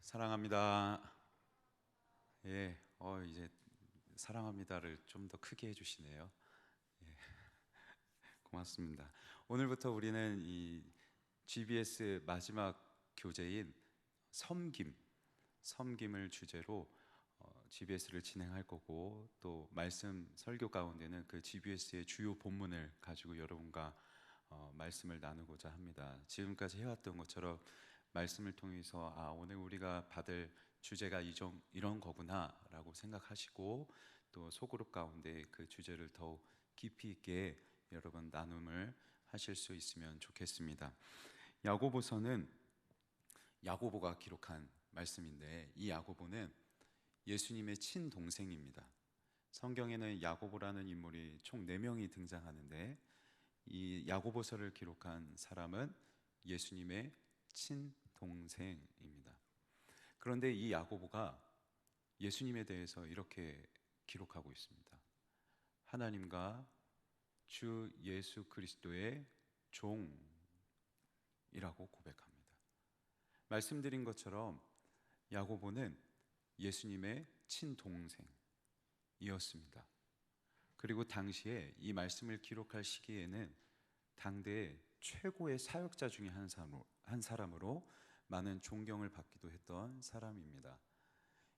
사랑합니다. 예, 이제 사랑합니다를 좀 더 크게 해주시네요. 고맙습니다. 오늘부터 우리는 이 GBS 마지막 교재인 섬김, 섬김을 주제로 GBS를 진행할 거고, 또 말씀 설교 가운데는 그 GBS의 주요 본문을 가지고 여러분과 말씀을 나누고자 합니다. 지금까지 해왔던 것처럼 말씀을 통해서 오늘 우리가 받을 주제가 이런 거구나라고 생각하시고, 또 소그룹 가운데 그 주제를 더욱 깊이 있게 여러분 나눔을 하실 수 있으면 좋겠습니다. 야고보서는 야고보가 기록한 말씀인데, 이 야고보는 예수님의 친동생입니다. 성경에는 야고보라는 인물이 총 4명이 등장하는데, 이 야고보서를 기록한 사람은 예수님의 친동생입니다. 그런데 이 야고보가 예수님에 대해서 이렇게 기록하고 있습니다. 하나님과 주 예수 그리스도의 종이라고 고백합니다. 말씀드린 것처럼 야고보는 예수님의 친동생이었습니다. 그리고 당시에 이 말씀을 기록할 시기에는 당대의 최고의 사역자 중에 한 사람으로 많은 존경을 받기도 했던 사람입니다.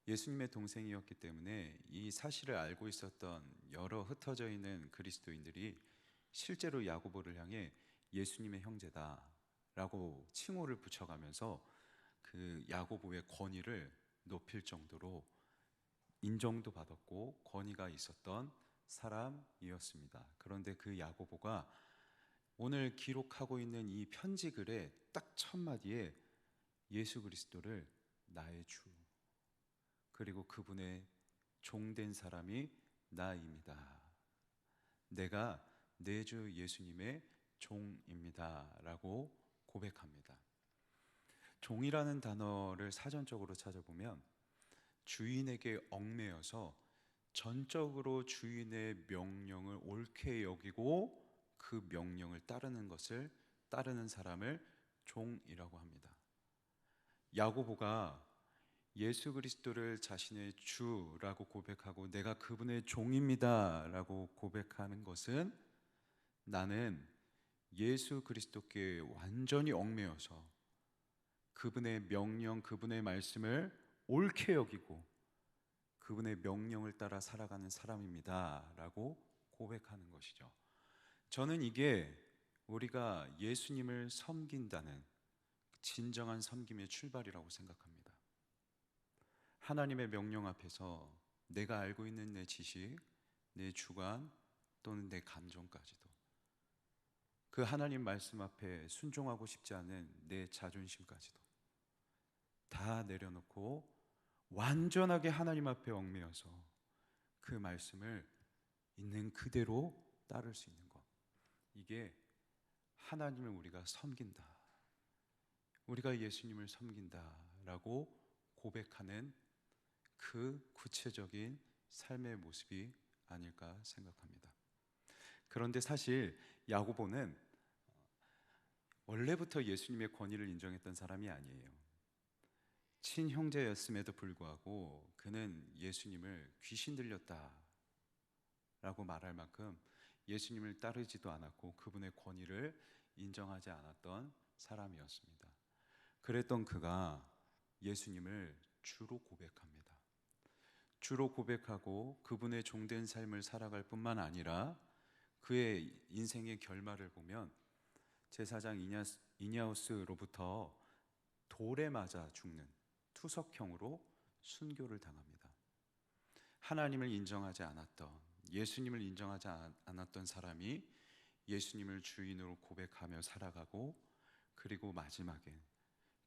예수님의 동생이었기 때문에 이 사실을 알고 있었던 여러 흩어져 있는 그리스도인들이 실제로 야고보를 향해 예수님의 형제다라고 칭호를 붙여가면서 그 야고보의 권위를 높일 정도로 인정도 받았고 권위가 있었던 사람이었습니다. 그런데 그 야고보가 오늘 기록하고 있는 이 편지 글의 딱 첫 마디에 예수 그리스도를 나의 주, 그리고 그분의 종된 사람이 나입니다. 내가 내 주 예수님의 종입니다 라고 고백합니다. 종이라는 단어를 사전적으로 찾아보면 주인에게 얽매여서 전적으로 주인의 명령을 옳게 여기고 그 명령을 따르는 사람을 종이라고 합니다. 야고보가 예수 그리스도를 자신의 주라고 고백하고 내가 그분의 종입니다 라고 고백하는 것은 나는 예수 그리스도께 완전히 얽매여서 그분의 명령, 그분의 말씀을 옳게 여기고 그분의 명령을 따라 살아가는 사람입니다 라고 고백하는 것이죠. 저는 이게 우리가 예수님을 섬긴다는 진정한 섬김의 출발이라고 생각합니다. 하나님의 명령 앞에서 내가 알고 있는 내 지식, 내 주관 또는 내 감정까지도 그 하나님 말씀 앞에 순종하고 싶지 않은 내 자존심까지도 다 내려놓고 완전하게 하나님 앞에 얽매여서 그 말씀을 있는 그대로 따를 수 있는 것, 이게 하나님을 우리가 섬긴다, 우리가 예수님을 섬긴다라고 고백하는 그 구체적인 삶의 모습이 아닐까 생각합니다. 그런데 사실 야고보는 원래부터 예수님의 권위를 인정했던 사람이 아니에요. 친형제였음에도 불구하고 그는 예수님을 귀신 들렸다 라고 말할 만큼 예수님을 따르지도 않았고 그분의 권위를 인정하지 않았던 사람이었습니다. 그랬던 그가 예수님을 주로 고백합니다. 주로 고백하고 그분의 종된 삶을 살아갈 뿐만 아니라 그의 인생의 결말을 보면 제사장 이냐우스로부터 돌에 맞아 죽는 투석형으로 순교를 당합니다. 하나님을 인정하지 않았던, 예수님을 인정하지 않았던 사람이 예수님을 주인으로 고백하며 살아가고, 그리고 마지막에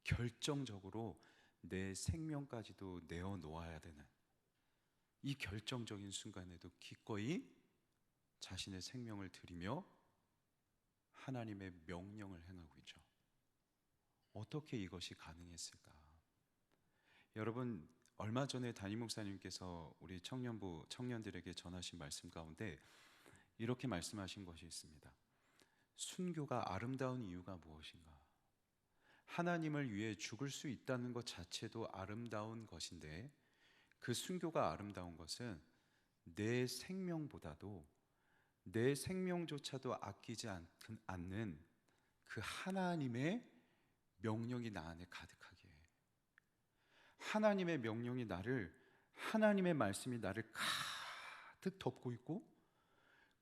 결정적으로 내 생명까지도 내어놓아야 되는 이 결정적인 순간에도 기꺼이 자신의 생명을 드리며 하나님의 명령을 행하고 있죠. 어떻게 이것이 가능했을까? 여러분, 얼마 전에 담임 목사님께서 우리 청년들에게 전하신 말씀 가운데 이렇게 말씀하신 것이 있습니다. 순교가 아름다운 이유가 무엇인가? 하나님을 위해 죽을 수 있다는 것 자체도 아름다운 것인데, 그 순교가 아름다운 것은 내 생명보다도, 내 생명조차도 아끼지 않는 그 하나님의 명령이 나 안에 가득하게 해. 하나님의 명령이 나를, 하나님의 말씀이 나를 가득 덮고 있고,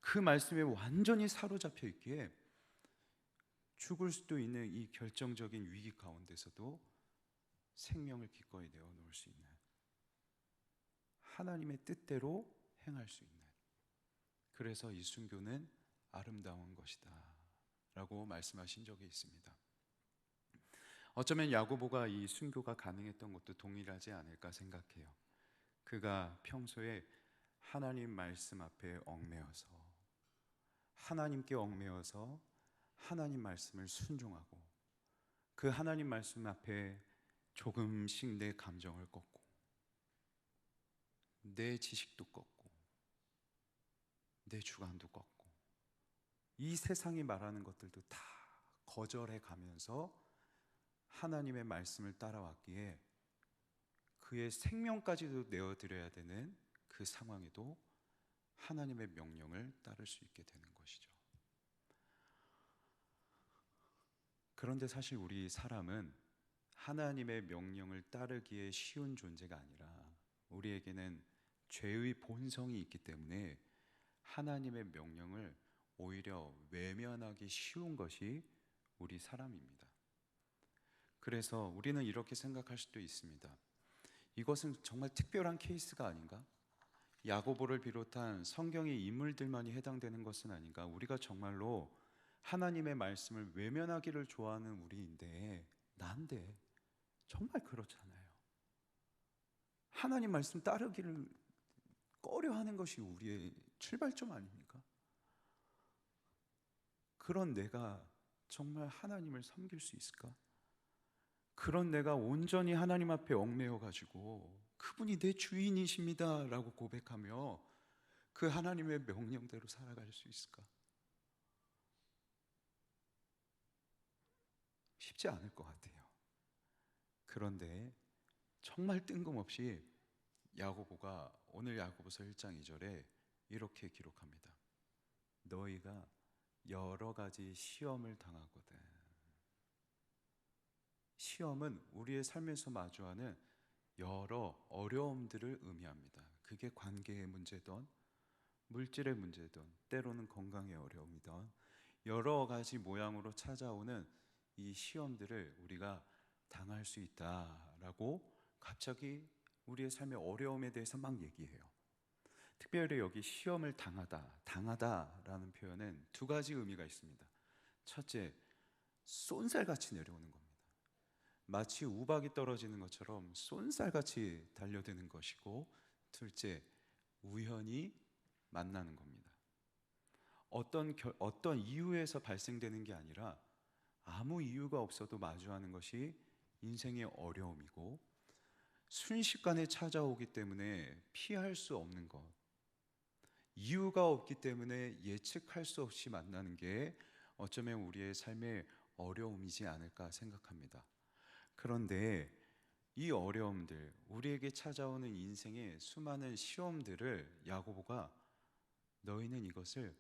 그 말씀에 완전히 사로잡혀 있기에 죽을 수도 있는 이 결정적인 위기 가운데서도 생명을 기꺼이 내어놓을 수 있는, 하나님의 뜻대로 행할 수 있는, 그래서 이 순교는 아름다운 것이다 라고 말씀하신 적이 있습니다. 어쩌면 야고보가 이 순교가 가능했던 것도 동일하지 않을까 생각해요. 그가 평소에 하나님 말씀 앞에 얽매여서, 하나님께 얽매여서 하나님 말씀을 순종하고, 그 하나님 말씀 앞에 조금씩 내 감정을 꺾고, 내 지식도 꺾고, 내 주관도 꺾고, 이 세상이 말하는 것들도 다 거절해 가면서 하나님의 말씀을 따라왔기에 그의 생명까지도 내어드려야 되는 그 상황에도 하나님의 명령을 따를 수 있게 되는 것이죠. 그런데 사실 우리 사람은 하나님의 명령을 따르기에 쉬운 존재가 아니라, 우리에게는 죄의 본성이 있기 때문에 하나님의 명령을 오히려 외면하기 쉬운 것이 우리 사람입니다. 그래서 우리는 이렇게 생각할 수도 있습니다. 이것은 정말 특별한 케이스가 아닌가? 야고보를 비롯한 성경의 인물들만이 해당되는 것은 아닌가? 우리가 정말로 하나님의 말씀을 외면하기를 좋아하는 우리인데, 난데 정말 그렇잖아요. 하나님 말씀 따르기를 꺼려하는 것이 우리의 출발점 아닙니까? 그런 내가 정말 하나님을 섬길 수 있을까? 그런 내가 온전히 하나님 앞에 얽매여 가지고 그분이 내 주인이십니다 라고 고백하며 그 하나님의 명령대로 살아갈 수 있을까? 쉽지 않을 것 같아요. 그런데 정말 뜬금없이 야고보가 오늘 야고보서 1장 2절에 이렇게 기록합니다. 너희가 여러 가지 시험을 당하거든. 시험은 우리의 삶에서 마주하는 여러 어려움들을 의미합니다. 그게 관계의 문제든 물질의 문제든 때로는 건강의 어려움이든 여러 가지 모양으로 찾아오는 이 시험들을 우리가 당할 수 있다라고 갑자기 우리의 삶의 어려움에 대해서 막 얘기해요. 특별히 여기 시험을 당하다라는 표현은 두 가지 의미가 있습니다. 첫째, 쏜살같이 내려오는 겁니다. 마치 우박이 떨어지는 것처럼 쏜살같이 달려드는 것이고, 둘째, 우연히 만나는 겁니다. 어떤 이유에서 발생되는 게 아니라 아무 이유가 없어도 마주하는 것이 인생의 어려움이고, 순식간에 찾아오기 때문에 피할 수 없는 것, 이유가 없기 때문에 예측할 수 없이 만나는 게 어쩌면 우리의 삶의 어려움이지 않을까 생각합니다. 그런데 이 어려움들, 우리에게 찾아오는 인생의 수많은 시험들을 야고보가 너희는 이것을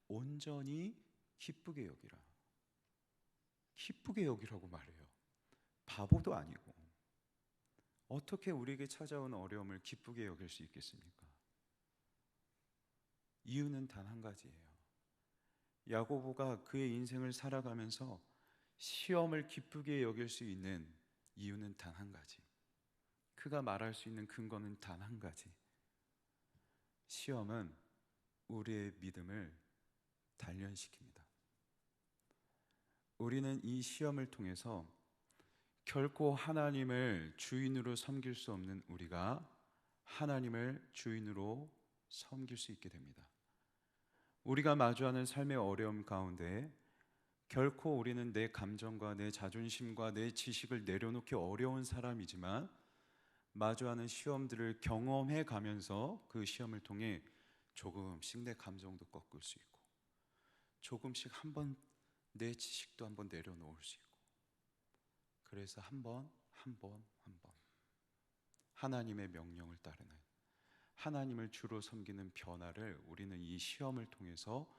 온전히 기쁘게 여기라, 기쁘게 여기라고 말해요. 바보도 아니고 어떻게 우리에게 찾아온 어려움을 기쁘게 여길 수 있겠습니까? 이유는 단 한 가지예요. 야고보가 그의 인생을 살아가면서 시험을 기쁘게 여길 수 있는 이유는 단 한 가지. 그가 말할 수 있는 근거는 단 한 가지. 시험은 우리의 믿음을 단련시킵니다. 우리는 이 시험을 통해서 결코 하나님을 주인으로 섬길 수 없는 우리가 하나님을 주인으로 섬길 수 있게 됩니다. 우리가 마주하는 삶의 어려움 가운데 결코 우리는 내 감정과 내 자존심과 내 지식을 내려놓기 어려운 사람이지만, 마주하는 시험들을 경험해 가면서 그 시험을 통해 조금씩 내 감정도 꺾을 수 있고, 조금씩 한번 내 지식도 한번 내려놓을 수 있고, 그래서 한 번, 한 번, 한 번 하나님의 명령을 따르는, 하나님을 주로 섬기는 변화를 우리는 이 시험을 통해서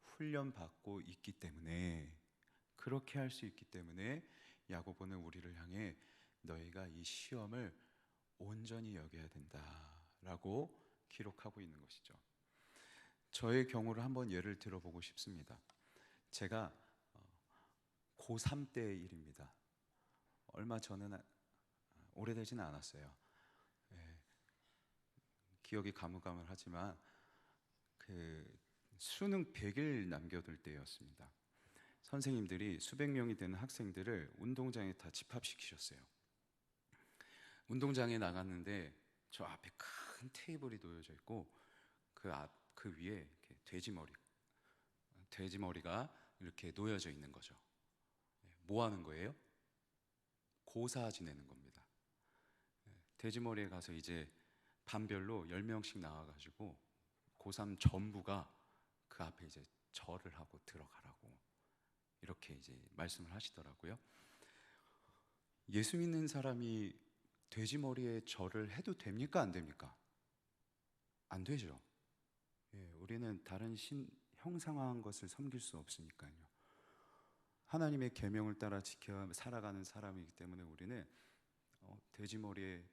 훈련받고 있기 때문에, 그렇게 할 수 있기 때문에 야고보는 우리를 향해 너희가 이 시험을 온전히 여겨야 된다라고 기록하고 있는 것이죠. 저의 경우를 한번 예를 들어보고 싶습니다. 제가 고3 때의 일입니다. 얼마 전은 오래되지는 않았어요. 예, 기억이 가물가물하지만 그 수능 100일 남겨둘 때였습니다. 선생님들이 수백 명이 되는 학생들을 운동장에 다 집합시키셨어요. 운동장에 나갔는데 저 앞에 큰 테이블이 놓여져 있고 그 위에 이렇게 돼지머리가 이렇게 놓여져 있는 거죠. 뭐 하는 거예요? 고사 지내는 겁니다. 돼지머리에 가서 이제 반별로 10명씩 나와가지고 고3 전부가 그 앞에 이제 절을 하고 들어가라고 이렇게 이제 말씀을 하시더라고요. 예수 믿는 사람이 돼지머리에 절을 해도 됩니까? 안 됩니까? 안 되죠. 우리는 다른 신 형상화한 것을 섬길 수 없으니까요. 하나님의 계명을 따라 지켜 살아가는 사람이기 때문에 우리는 돼지머리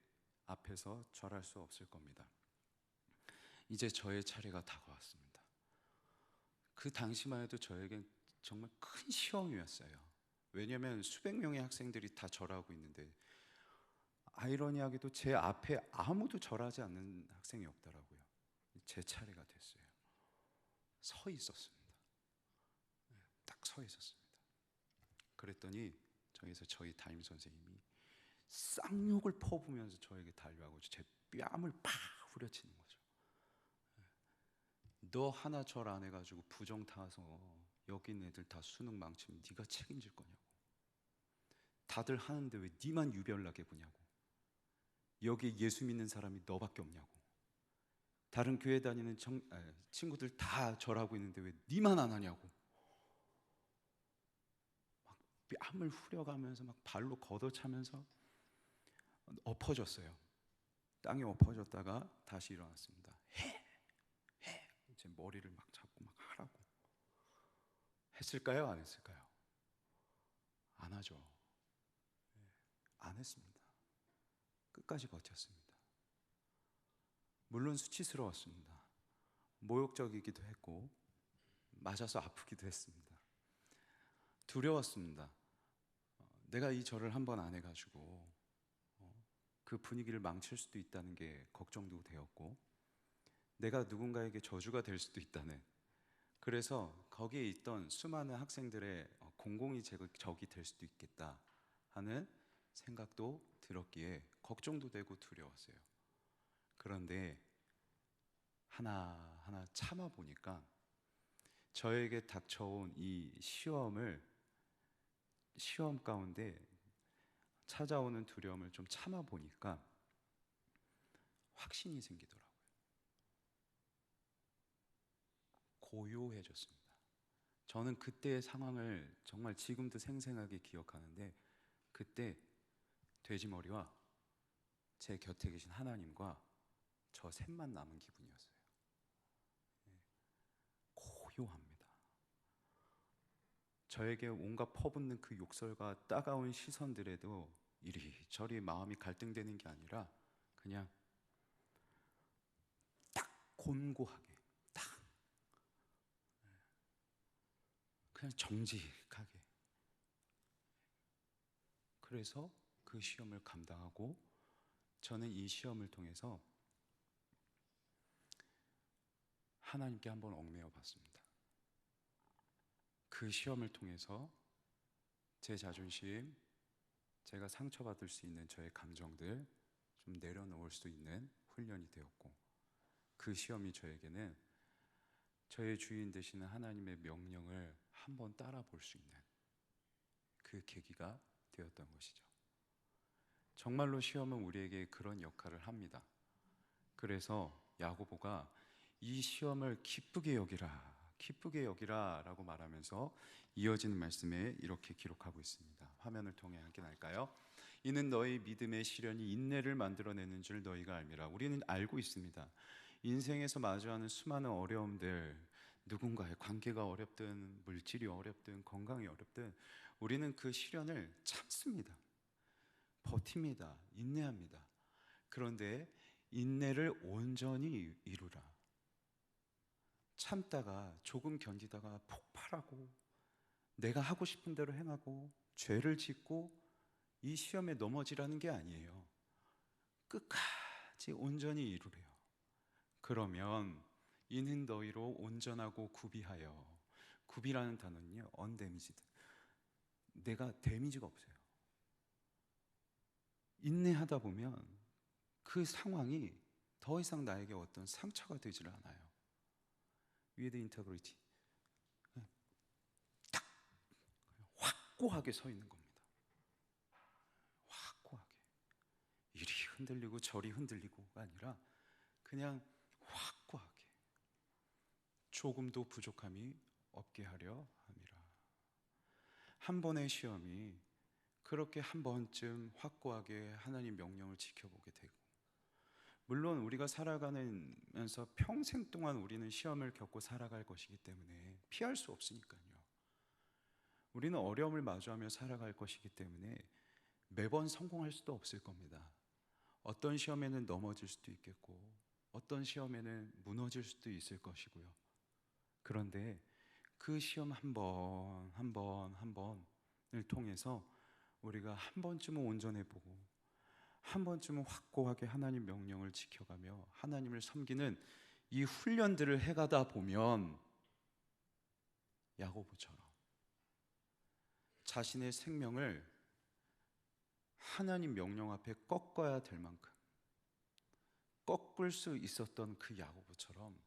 앞에서 절할 수 없을 겁니다. 이제 저의 차례가 다가왔습니다. 그 당시만 해도 저에겐 정말 큰 시험이었어요. 왜냐하면 수백 명의 학생들이 다 절하고 있는데, 아이러니하게도 제 앞에 아무도 절하지 않는 학생이 없더라고요. 제 차례가 됐어요. 서 있었습니다. 딱 서 있었습니다. 그랬더니 저기서 저희 담임 선생님이 쌍욕을 퍼부면서 저에게 달려가고 제 뺨을 팍 후려치는 거죠. 너 하나 절 안 해가지고 부정 타서 여기 있는 애들 다 수능 망치면 네가 책임질 거냐고. 다들 하는데 왜 네만 유별나게 보냐고. 여기 예수 믿는 사람이 너밖에 없냐고. 다른 교회 다니는 친구들 다 절하고 있는데 왜 네만 안 하냐고. 막 뺨을 후려가면서 막 발로 걷어차면서 엎어졌어요. 땅에 엎어졌다가 다시 일어났습니다. 해! 제 머리를 막 잡고 막 하라고. 했을까요? 안 했을까요? 안 하죠. 안 했습니다. 끝까지 버텼습니다. 물론 수치스러웠습니다. 모욕적이기도 했고 맞아서 아프기도 했습니다. 두려웠습니다. 내가 이 절을 한 번 안 해가지고 그 분위기를 망칠 수도 있다는 게 걱정도 되었고, 내가 누군가에게 저주가 될 수도 있다는, 그래서 거기에 있던 수많은 학생들의 공공이 적이 될 수도 있겠다 하는 생각도 들었기에 걱정도 되고 두려웠어요. 그런데 하나하나 참아 보니까 저에게 닥쳐온 이 시험 가운데 찾아오는 두려움을 좀 참아 보니까 확신이 생기더라고요. 고요해졌습니다. 저는 그때의 상황을 정말 지금도 생생하게 기억하는데, 그때 돼지머리와 제 곁에 계신 하나님과 저 셋만 남은 기분이었어요. 고요합니다. 저에게 온갖 퍼붓는 그 욕설과 따가운 시선들에도 이리저리 마음이 갈등되는 게 아니라 그냥 딱 곤고하게, 딱 그냥 정직하게. 그래서 그 시험을 감당하고 저는 이 시험을 통해서 하나님께 한번 얽매여 봤습니다. 그 시험을 통해서 제 자존심, 제가 상처받을 수 있는 저의 감정들 좀 내려놓을 수 있는 훈련이 되었고, 그 시험이 저에게는 저의 주인 되시는 하나님의 명령을 한번 따라 볼 수 있는 그 계기가 되었던 것이죠. 정말로 시험은 우리에게 그런 역할을 합니다. 그래서 야고보가 이 시험을 기쁘게 여기라, 기쁘게 여기라 라고 말하면서 이어지는 말씀에 이렇게 기록하고 있습니다. 화면을 통해 확인할까요? 이는 너희 믿음의 시련이 인내를 만들어내는 줄 너희가 알미라. 우리는 알고 있습니다. 인생에서 마주하는 수많은 어려움들, 누군가의 관계가 어렵든 물질이 어렵든 건강이 어렵든 우리는 그 시련을 참습니다. 버팁니다. 인내합니다. 그런데 인내를 온전히 이루라. 참다가 조금 견디다가 폭발하고 내가 하고 싶은 대로 행하고 죄를 짓고 이 시험에 넘어지라는 게 아니에요. 끝까지 온전히 이루래요. 그러면 이는 너희로 온전하고 구비하여, 구비라는 단어는요 언데미지드, 내가 데미지가 없어요. 인내하다 보면 그 상황이 더 이상 나에게 어떤 상처가 되질 않아요. with integrity, 딱 확고하게 서 있는 겁니다. 확고하게. 이리 흔들리고 저리 흔들리고가 아니라 그냥 확고하게 조금도 부족함이 없게 하려 함이라. 한 번의 시험이 그렇게 한 번쯤 확고하게 하나님 명령을 지켜보게 되고, 물론 우리가 살아가면서 평생 동안 우리는 시험을 겪고 살아갈 것이기 때문에 피할 수 없으니까요. 우리는 어려움을 마주하며 살아갈 것이기 때문에 매번 성공할 수도 없을 겁니다. 어떤 시험에는 넘어질 수도 있겠고 어떤 시험에는 무너질 수도 있을 것이고요. 그런데 그 시험 한 번을 통해서 우리가 한 번쯤은 온전해보고 한 번쯤은 확고하게 하나님 명령을 지켜가며 하나님을 섬기는 이 훈련들을 해가다 보면 야고보처럼 자신의 생명을 하나님 명령 앞에 꺾어야 될 만큼 꺾을 수 있었던 그 야고보처럼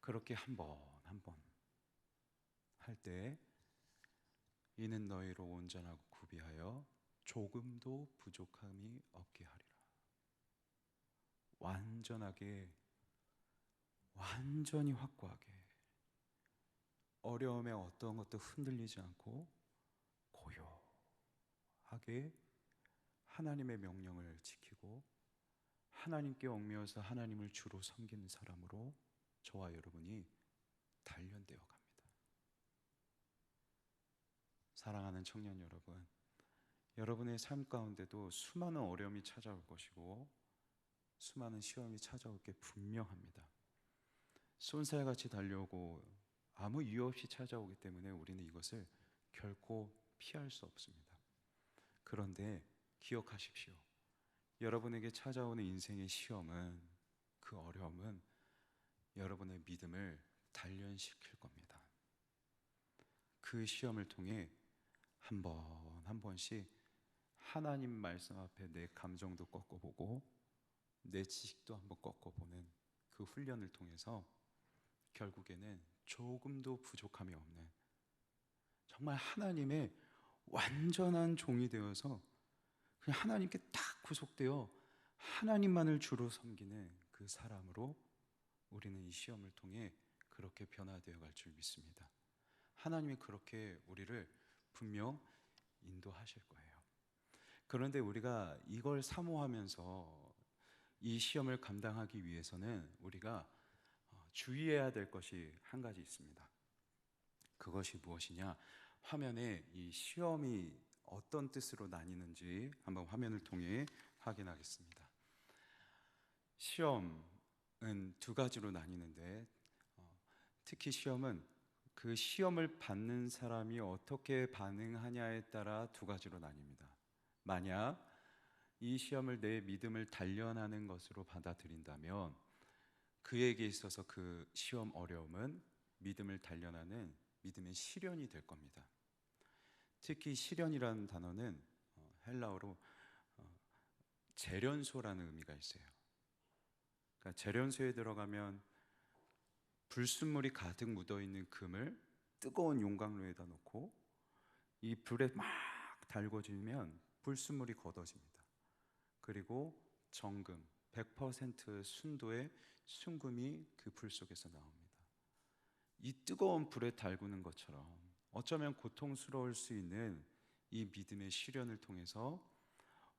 그렇게 한 번 한 번 할 때 이는 너희로 온전하고 구비하여 조금도 부족함이 없게 하리라. 완전하게, 완전히 확고하게 어려움에 어떤 것도 흔들리지 않고 고요하게 하나님의 명령을 지키고 하나님께 얽매여서 하나님을 주로 섬기는 사람으로 저와 여러분이 단련되어 갑니다. 사랑하는 청년 여러분, 여러분의 삶 가운데도 수많은 어려움이 찾아올 것이고 수많은 시험이 찾아올 게 분명합니다. 쏜살같이 달려오고 아무 이유 없이 찾아오기 때문에 우리는 이것을 결코 피할 수 없습니다. 그런데 기억하십시오. 여러분에게 찾아오는 인생의 시험은, 그 어려움은 여러분의 믿음을 단련시킬 겁니다. 그 시험을 통해 한 번 한 번씩 하나님 말씀 앞에 내 감정도 꺾어보고 내 지식도 한번 꺾어보는 그 훈련을 통해서 결국에는 조금도 부족함이 없는 정말 하나님의 완전한 종이 되어서 그냥 하나님께 딱 구속되어 하나님만을 주로 섬기는 그 사람으로 우리는 이 시험을 통해 그렇게 변화되어 갈 줄 믿습니다. 하나님이 그렇게 우리를 분명 인도하실 거예요. 그런데 우리가 이걸 사모하면서 이 시험을 감당하기 위해서는 우리가 주의해야 될 것이 한 가지 있습니다. 그것이 무엇이냐? 화면에 이 시험이 어떤 뜻으로 나뉘는지 한번 화면을 통해 확인하겠습니다. 시험은 두 가지로 나뉘는데 특히 시험은 그 시험을 받는 사람이 어떻게 반응하냐에 따라 두 가지로 나뉩니다. 만약 이 시험을 내 믿음을 단련하는 것으로 받아들인다면 그에게 있어서 그 시험 어려움은 믿음을 단련하는 믿음의 시련이 될 겁니다. 특히 시련이라는 단어는 헬라어로 재련소라는 의미가 있어요. 그러니까 재련소에 들어가면 불순물이 가득 묻어있는 금을 뜨거운 용광로에다 놓고 이 불에 막 달궈지면 불순물이 걷어집니다. 그리고 정금 100% 순도의 순금이 그 불 속에서 나옵니다. 이 뜨거운 불에 달구는 것처럼 어쩌면 고통스러울 수 있는 이 믿음의 시련을 통해서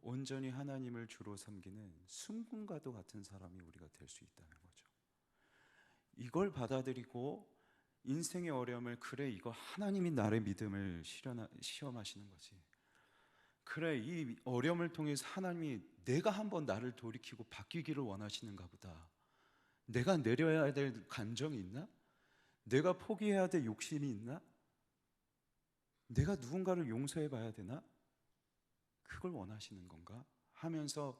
온전히 하나님을 주로 섬기는 순금과도 같은 사람이 우리가 될 수 있다는 거죠. 이걸 받아들이고 인생의 어려움을, 그래 이거 하나님이 나의 믿음을 시험하시는 거지, 그래 이 어려움을 통해서 하나님이 내가 한번 나를 돌이키고 바뀌기를 원하시는가 보다, 내가 내려야 될 감정이 있나? 내가 포기해야 될 욕심이 있나? 내가 누군가를 용서해 봐야 되나? 그걸 원하시는 건가? 하면서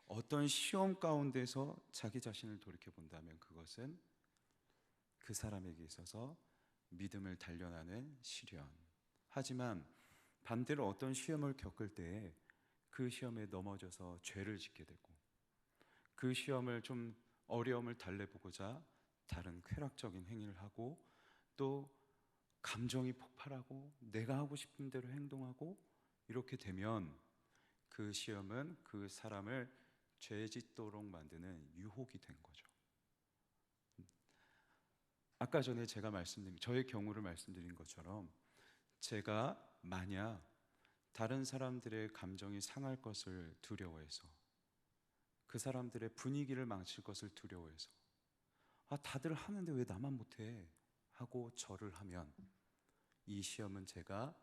어떤 시험 가운데서 자기 자신을 돌이켜 본다면 그것은 그 사람에게 있어서 믿음을 단련하는 시련. 하지만 반대로 어떤 시험을 겪을 때 그 시험에 넘어져서 죄를 짓게 되고, 그 시험을 좀 어려움을 달래보고자 다른 쾌락적인 행위를 하고, 또 감정이 폭발하고 내가 하고 싶은 대로 행동하고, 이렇게 되면 그 시험은 그 사람을 죄 짓도록 만드는 유혹이 된 거죠. 아까 전에 제가 말씀드린, 저의 경우를 말씀드린 것처럼, 제가 만약 다른 사람들의 감정이 상할 것을 두려워해서, 그 사람들의 분위기를 망칠 것을 두려워해서, 다들 하는데 왜 나만 못해? 하고 절을 하면 이 시험은 제가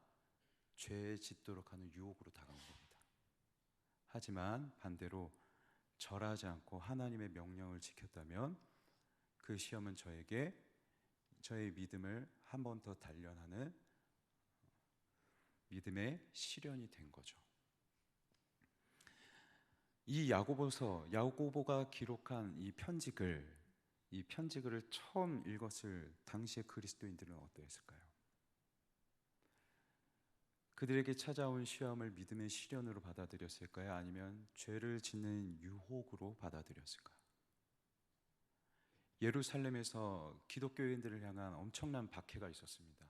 죄 짓도록 하는 유혹으로 다가온 겁니다. 하지만 반대로 절하지 않고 하나님의 명령을 지켰다면 그 시험은 저에게 저의 믿음을 한 번 더 단련하는 믿음의 시련이 된 거죠. 이 야고보가 기록한 이 편지글을 처음 읽었을 당시의 그리스도인들은 어떠했을까요? 그들에게 찾아온 시험을 믿음의 시련으로 받아들였을까요? 아니면 죄를 짓는 유혹으로 받아들였을까요? 예루살렘에서 기독교인들을 향한 엄청난 박해가 있었습니다.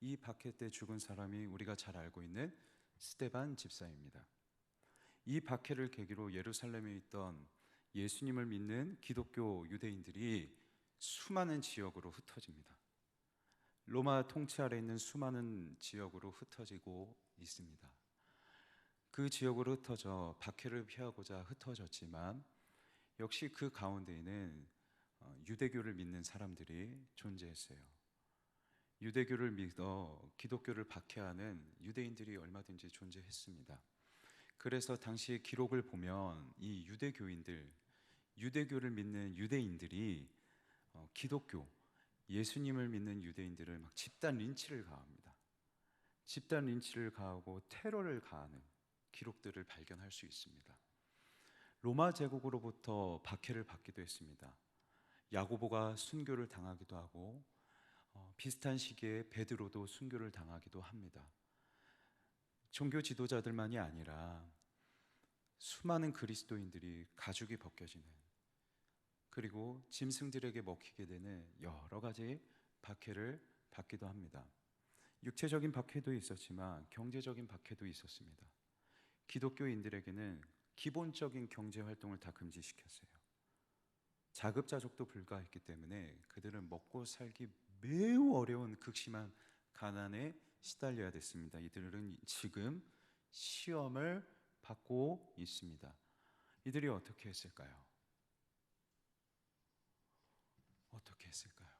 이 박해 때 죽은 사람이 우리가 잘 알고 있는 스데반 집사입니다. 이 박해를 계기로 예루살렘에 있던 예수님을 믿는 기독교 유대인들이 수많은 지역으로 흩어집니다. 로마 통치 아래 있는 수많은 지역으로 흩어지고 있습니다. 그 지역으로 흩어져 박해를 피하고자 흩어졌지만 역시 그 가운데에는 유대교를 믿는 사람들이 존재했어요. 유대교를 믿어 기독교를 박해하는 유대인들이 얼마든지 존재했습니다. 그래서 당시의 기록을 보면 이 유대교를 믿는 유대인들이 기독교, 예수님을 믿는 유대인들을 막 집단 린치를 가합니다. 집단 린치를 가하고 테러를 가하는 기록들을 발견할 수 있습니다. 로마 제국으로부터 박해를 받기도 했습니다. 야고보가 순교를 당하기도 하고, 비슷한 시기에 베드로도 순교를 당하기도 합니다. 종교 지도자들만이 아니라 수많은 그리스도인들이 가죽이 벗겨지는, 그리고 짐승들에게 먹히게 되는 여러 가지 박해를 받기도 합니다. 육체적인 박해도 있었지만 경제적인 박해도 있었습니다. 기독교인들에게는 기본적인 경제 활동을 다 금지시켰어요. 자급자족도 불가했기 때문에 그들은 먹고 살기 매우 어려운 극심한 가난에 시달려야 됐습니다. 이들은 지금 시험을 받고 있습니다. 이들이 어떻게 했을까요? 어떻게 했을까요?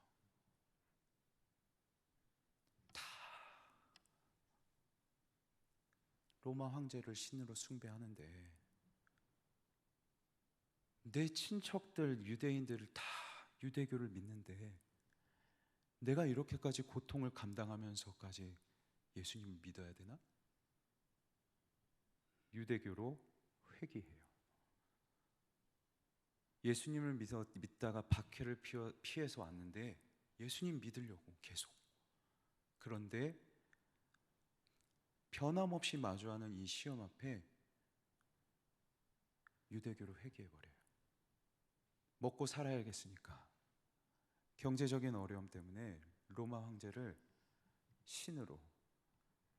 다 로마 황제를 신으로 숭배하는데, 내 친척들 유대인들을 다 유대교를 믿는데 내가 이렇게까지 고통을 감당하면서까지 예수님을 믿어야 되나? 유대교로 회귀해요. 예수님을 믿다가 박해를 피해서 왔는데 예수님 믿으려고 계속. 그런데 변함없이 마주하는 이 시험 앞에 유대교로 회귀해버려요. 먹고 살아야겠으니까. 경제적인 어려움 때문에 로마 황제를 신으로,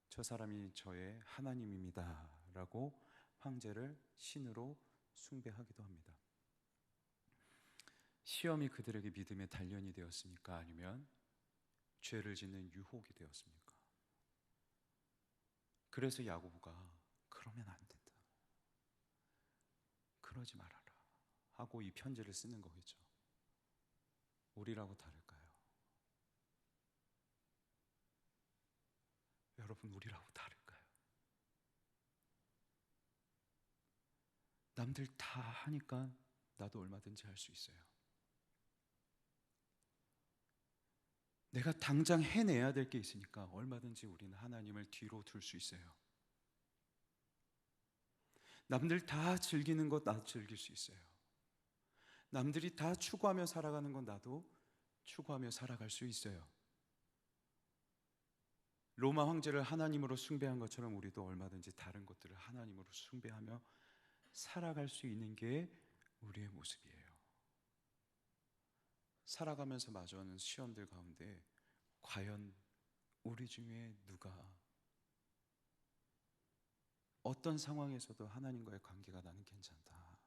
저 사람이 저의 하나님입니다 라고 황제를 신으로 숭배하기도 합니다. 시험이 그들에게 믿음의 단련이 되었습니까? 아니면 죄를 짓는 유혹이 되었습니까? 그래서 야고보가 그러면 안 된다, 그러지 말아라 하고 이 편지를 쓰는 거겠죠. 우리라고 다를까요? 여러분, 우리라고 다를까요? 남들 다 하니까 나도 얼마든지 할 수 있어요. 내가 당장 해내야 될 게 있으니까 얼마든지 우리는 하나님을 뒤로 둘 수 있어요. 남들 다 즐기는 것 나도 즐길 수 있어요. 남들이 다 추구하며 살아가는 건 나도 추구하며 살아갈 수 있어요. 로마 황제를 하나님으로 숭배한 것처럼 우리도 얼마든지 다른 것들을 하나님으로 숭배하며 살아갈 수 있는 게 우리의 모습이에요. 살아가면서 마주하는 시험들 가운데 과연 우리 중에 누가 어떤 상황에서도 하나님과의 관계가 나는 괜찮다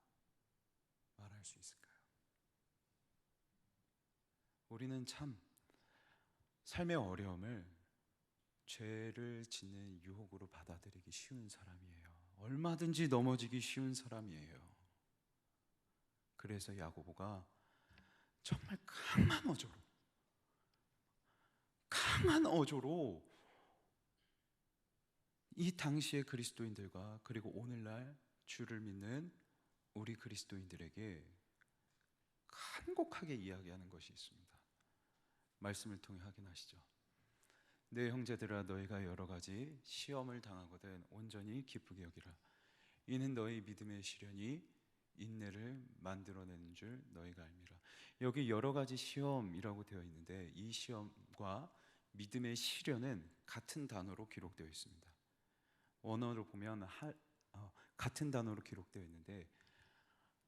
말할 수 있을까요? 우리는 참 삶의 어려움을 죄를 짓는 유혹으로 받아들이기 쉬운 사람이에요. 얼마든지 넘어지기 쉬운 사람이에요. 그래서 야고보가 정말 강한 어조로 이 당시의 그리스도인들과 그리고 오늘날 주를 믿는 우리 그리스도인들에게 간곡하게 이야기하는 것이 있습니다. 말씀을 통해 확인하시죠. 내 형제들아, 너희가 여러 가지 시험을 당하거든 온전히 기쁘게 여기라. 이는 너희 믿음의 시련이 인내를 만들어내는 줄 너희가 알미라. 여기 여러 가지 시험이라고 되어 있는데 이 시험과 믿음의 시련은 같은 단어로 기록되어 있습니다. 원어로 보면 같은 단어로 기록되어 있는데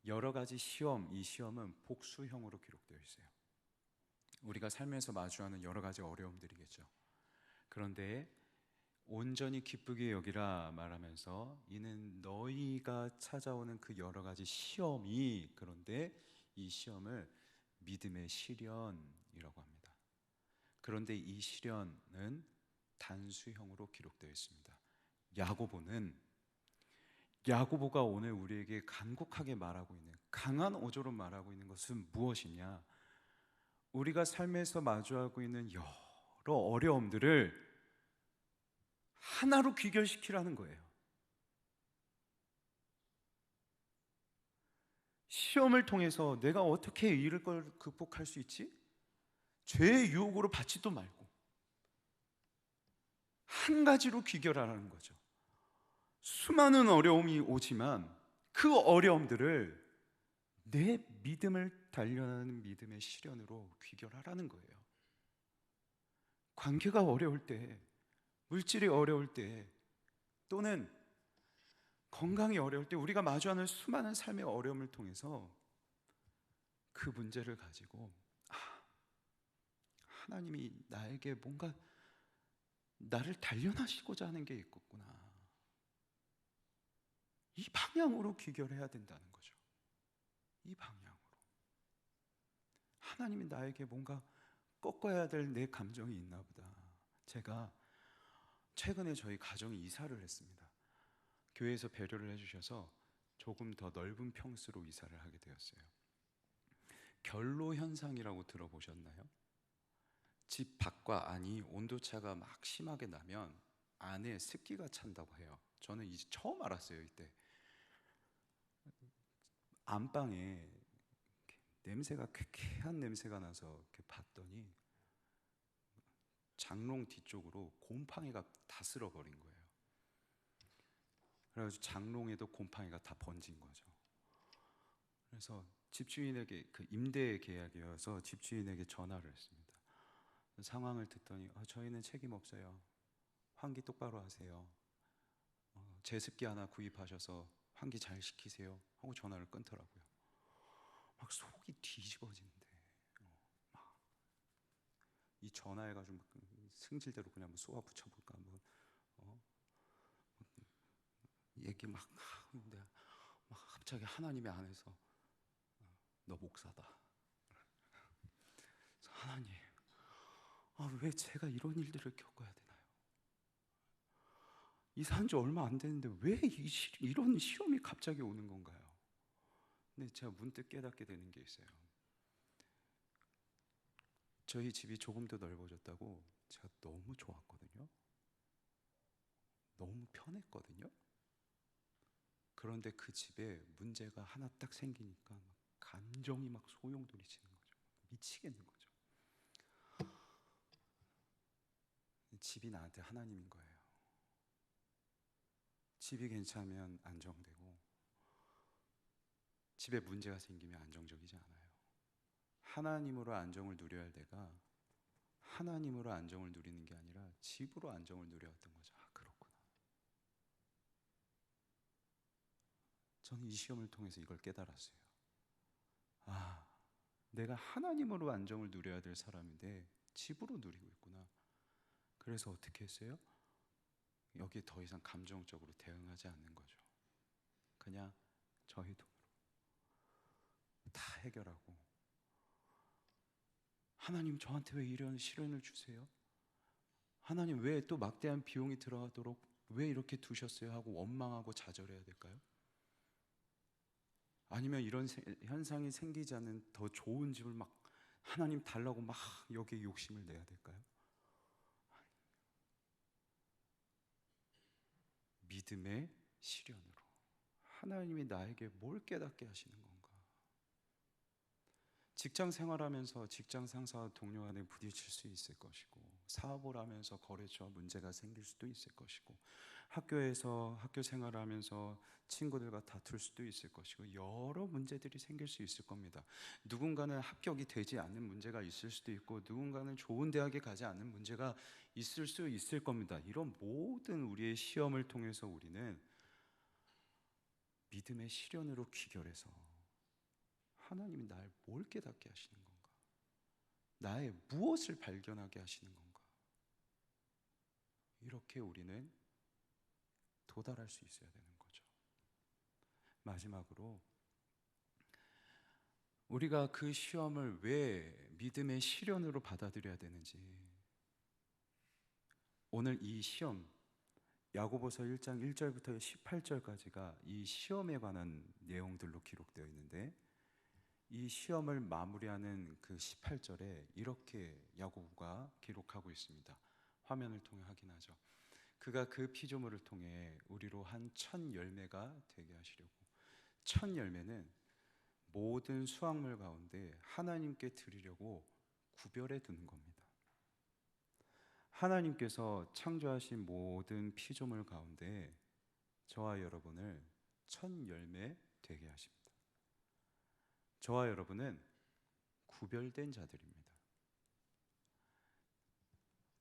여러 가지 시험, 이 시험은 복수형으로 기록되어 있어요. 우리가 삶에서 마주하는 여러 가지 어려움들이겠죠. 그런데 온전히 기쁘게 여기라 말하면서 이는 너희가 찾아오는 그 여러 가지 시험이, 그런데 이 시험을 믿음의 시련이라고 합니다. 그런데 이 시련은 단수형으로 기록되어 있습니다. 야고보가 오늘 우리에게 간곡하게 말하고 있는, 강한 어조로 말하고 있는 것은 무엇이냐? 우리가 삶에서 마주하고 있는 여러 어려움들을 하나로 귀결시키라는 거예요. 시험을 통해서 내가 어떻게 이를 걸 극복할 수 있지? 죄의 유혹으로 받지도 말고 한 가지로 귀결하라는 거죠. 수많은 어려움이 오지만 그 어려움들을 내 믿음을 단련하는 믿음의 시련으로 귀결하라는 거예요. 관계가 어려울 때, 물질이 어려울 때, 또는 건강이 어려울 때, 우리가 마주하는 수많은 삶의 어려움을 통해서 그 문제를 가지고 하나님이 나에게 뭔가 나를 단련하시고자 하는 게 있겠구나, 이 방향으로 귀결해야 된다는 거죠. 이 방향으로 하나님이 나에게 뭔가 꺾어야 될 내 감정이 있나 보다. 제가 최근에 저희 가정이 이사를 했습니다. 교회에서 배려를 해주셔서 조금 더 넓은 평수로 이사를 하게 되었어요. 결로 현상이라고 들어보셨나요? 집 밖과 안이 온도차가 막 심하게 나면 안에 습기가 찬다고 해요. 저는 이제 처음 알았어요. 이때 안방에 냄새가 쾌쾌한 냄새가 나서 이렇게 봤더니 장롱 뒤쪽으로 곰팡이가 다 쓸어버린 거예요. 그래가지고 장롱에도 곰팡이가 다 번진 거죠. 그래서 집주인에게, 그 임대 계약이어서 집주인에게 전화를 했습니다. 상황을 듣더니 저희는 책임 없어요. 환기 똑바로 하세요. 제습기 하나 구입하셔서 환기 잘 시키세요 하고 전화를 끊더라고요. 막 속이 뒤집어지는데 이 전화해가지고 막 승질대로 그냥 쏘아 붙여볼까 한번 얘기 막 하는데 막 갑자기 하나님의 안에서 너 목사다. 하나님, 왜 제가 이런 일들을 겪어야 되나요? 이사한 지 얼마 안 됐는데 왜 이런 시험이 갑자기 오는 건가요? 근데 제가 문득 깨닫게 되는 게 있어요. 저희 집이 조금 더 넓어졌다고 제가 너무 좋았거든요. 너무 편했거든요. 그런데 그 집에 문제가 하나 딱 생기니까 막 감정이 막 소용돌이치는 거죠. 미치겠는 거죠. 집이 나한테 하나님인 거예요. 집이 괜찮으면 안정되고, 집에 문제가 생기면 안정적이지 않아요. 하나님으로 안정을 누려야 할 때가 하나님으로 안정을 누리는 게 아니라 집으로 안정을 누려왔던 거죠. 아, 그렇구나. 저는 이 시험을 통해서 이걸 깨달았어요. 아, 내가 하나님으로 안정을 누려야 될 사람인데 집으로 누리고 있구나. 그래서 어떻게 했어요? 여기에 더 이상 감정적으로 대응하지 않는 거죠. 그냥 저희 돈으로 다 해결하고, 하나님 저한테 왜 이런 시련을 주세요? 하나님 왜 또 막대한 비용이 들어가도록 왜 이렇게 두셨어요? 하고 원망하고 좌절해야 될까요? 아니면 이런 현상이 생기지 않는 더 좋은 집을 막 하나님 달라고 막 여기에 욕심을 내야 될까요? 믿음의 시련으로 하나님이 나에게 뭘 깨닫게 하시는 건가? 직장 생활하면서 직장 상사와 동료 간에 부딪힐 수 있을 것이고, 사업을 하면서 거래처와 문제가 생길 수도 있을 것이고, 학교에서 학교 생활하면서 친구들과 다툴 수도 있을 것이고, 여러 문제들이 생길 수 있을 겁니다. 누군가는 합격이 되지 않는 문제가 있을 수도 있고, 누군가는 좋은 대학에 가지 않는 문제가 있을 수 있을 겁니다. 이런 모든 우리의 시험을 통해서 우리는 믿음의 시련으로 귀결해서 하나님이 날 뭘 깨닫게 하시는 건가? 나의 무엇을 발견하게 하시는 건가? 이렇게 우리는 도달할 수 있어야 되는 거죠. 마지막으로 우리가 그 시험을 왜 믿음의 시련으로 받아들여야 되는지, 오늘 이 시험 야고보서 1장 1절부터 18절까지가 이 시험에 관한 내용들로 기록되어 있는데, 이 시험을 마무리하는 그 18절에 이렇게 야고보가 기록하고 있습니다. 화면을 통해 확인하죠. 그가 그 피조물을 통해 우리로 한 첫 열매가 되게 하시려고. 첫 열매는 모든 수확물 가운데 하나님께 드리려고 구별해 두는 겁니다. 하나님께서 창조하신 모든 피조물 가운데 저와 여러분을 첫 열매 되게 하십니다. 저와 여러분은 구별된 자들입니다.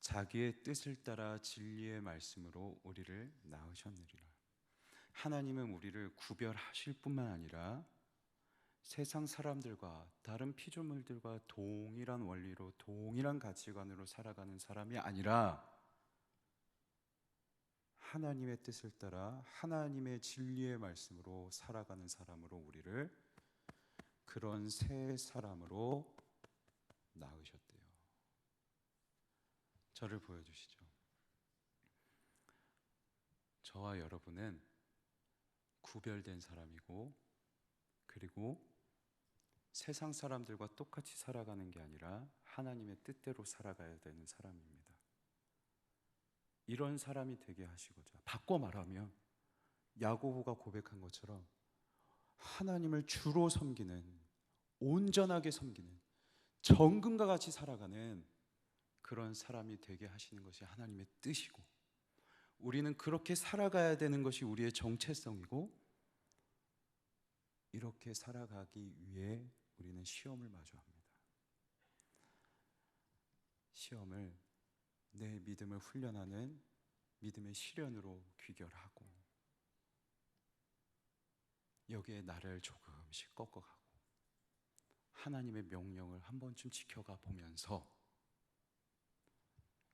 자기의 뜻을 따라 진리의 말씀으로 우리를 낳으셨느니라. 하나님은 우리를 구별하실 뿐만 아니라 세상 사람들과 다른 피조물들과 동일한 원리로 동일한 가치관으로 살아가는 사람이 아니라 하나님의 뜻을 따라 하나님의 진리의 말씀으로 살아가는 사람으로 우리를 그런 새 사람으로 낳으셨대요. 저를 보여주시죠. 저와 여러분은 구별된 사람이고, 그리고 세상 사람들과 똑같이 살아가는 게 아니라 하나님의 뜻대로 살아가야 되는 사람입니다. 이런 사람이 되게 하시고자, 바꿔 말하면 야고보가 고백한 것처럼 하나님을 주로 섬기는, 온전하게 섬기는, 정금과 같이 살아가는 그런 사람이 되게 하시는 것이 하나님의 뜻이고, 우리는 그렇게 살아가야 되는 것이 우리의 정체성이고, 이렇게 살아가기 위해 우리는 시험을 마주합니다. 시험을 내 믿음을 훈련하는 믿음의 시련으로 귀결하고, 여기에 나를 조금씩 꺾어가고 하나님의 명령을 한 번쯤 지켜가 보면서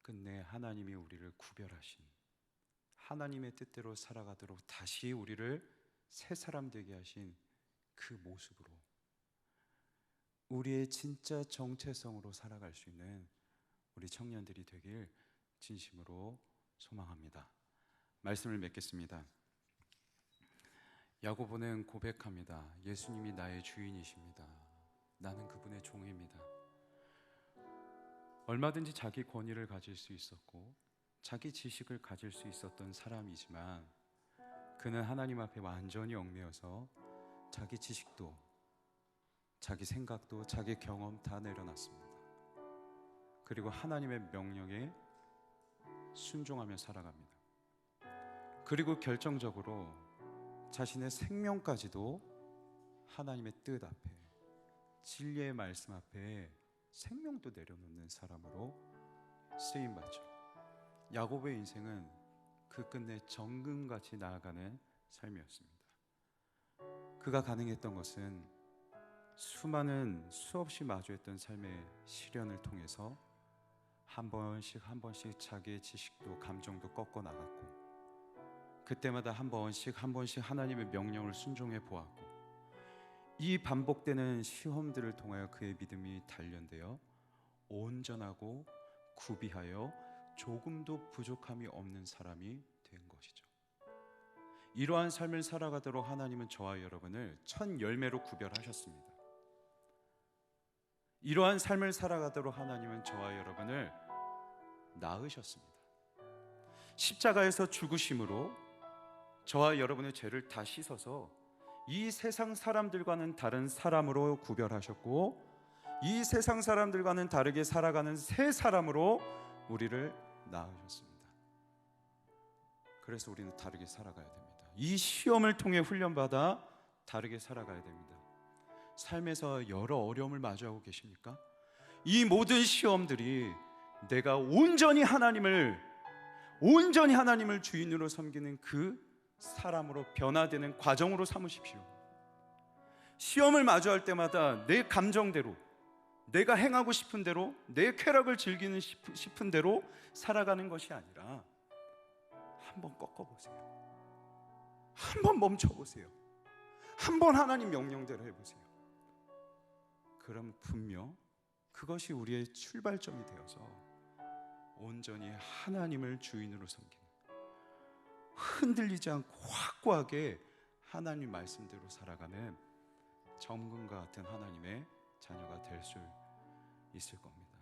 끝내 하나님이 우리를 구별하신 하나님의 뜻대로 살아가도록 다시 우리를 새 사람 되게 하신 그 모습으로 우리의 진짜 정체성으로 살아갈 수 있는 우리 청년들이 되길 진심으로 소망합니다. 말씀을 맺겠습니다. 야고보는 고백합니다. 예수님이 나의 주인이십니다. 나는 그분의 종입니다. 얼마든지 자기 권위를 가질 수 있었고 자기 지식을 가질 수 있었던 사람이지만 그는 하나님 앞에 완전히 얽매여서 자기 지식도 자기 생각도 자기 경험 다 내려놨습니다. 그리고 하나님의 명령에 순종하며 살아갑니다. 그리고 결정적으로 자신의 생명까지도 하나님의 뜻 앞에, 진리의 말씀 앞에 생명도 내려놓는 사람으로 쓰임받죠. 야고보의 인생은 그 끝내 정금같이 나아가는 삶이었습니다. 그가 가능했던 것은 수없이 마주했던 삶의 시련을 통해서 한 번씩 자기의 지식도 감정도 꺾어 나갔고, 그때마다 한 번씩 하나님의 명령을 순종해 보았고, 이 반복되는 시험들을 통하여 그의 믿음이 단련되어 온전하고 구비하여 조금도 부족함이 없는 사람이 된 것이죠. 이러한 삶을 살아가도록 하나님은 저와 여러분을 첫 열매로 구별하셨습니다. 이러한 삶을 살아가도록 하나님은 저와 여러분을 낳으셨습니다. 십자가에서 죽으심으로 저와 여러분의 죄를 다 씻어서 이 세상 사람들과는 다른 사람으로 구별하셨고, 이 세상 사람들과는 다르게 살아가는 새 사람으로 우리를 낳으셨습니다. 그래서 우리는 다르게 살아가야 됩니다. 이 시험을 통해 훈련받아 다르게 살아가야 됩니다. 삶에서 여러 어려움을 마주하고 계십니까? 이 모든 시험들이 내가 온전히 하나님을 주인으로 섬기는 그 사람으로 변화되는 과정으로 삼으십시오. 시험을 마주할 때마다 내 감정대로, 내가 행하고 싶은 대로, 내 쾌락을 즐기는 싶은 대로 살아가는 것이 아니라 한번 꺾어보세요. 한번 멈춰보세요. 한번 하나님 명령대로 해보세요. 그럼 분명 그것이 우리의 출발점이 되어서 온전히 하나님을 주인으로 섬기는, 흔들리지 않고 확고하게 하나님 말씀대로 살아가는 정금과 같은 하나님의 자녀가 될 수 있을 겁니다.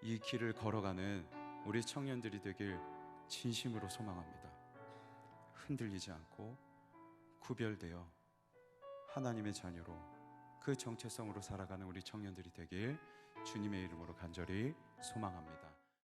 이 길을 걸어가는 우리 청년들이 되길 진심으로 소망합니다. 흔들리지 않고 구별되어 하나님의 자녀로, 그 정체성으로 살아가는 우리 청년들이 되길 주님의 이름으로 간절히 소망합니다.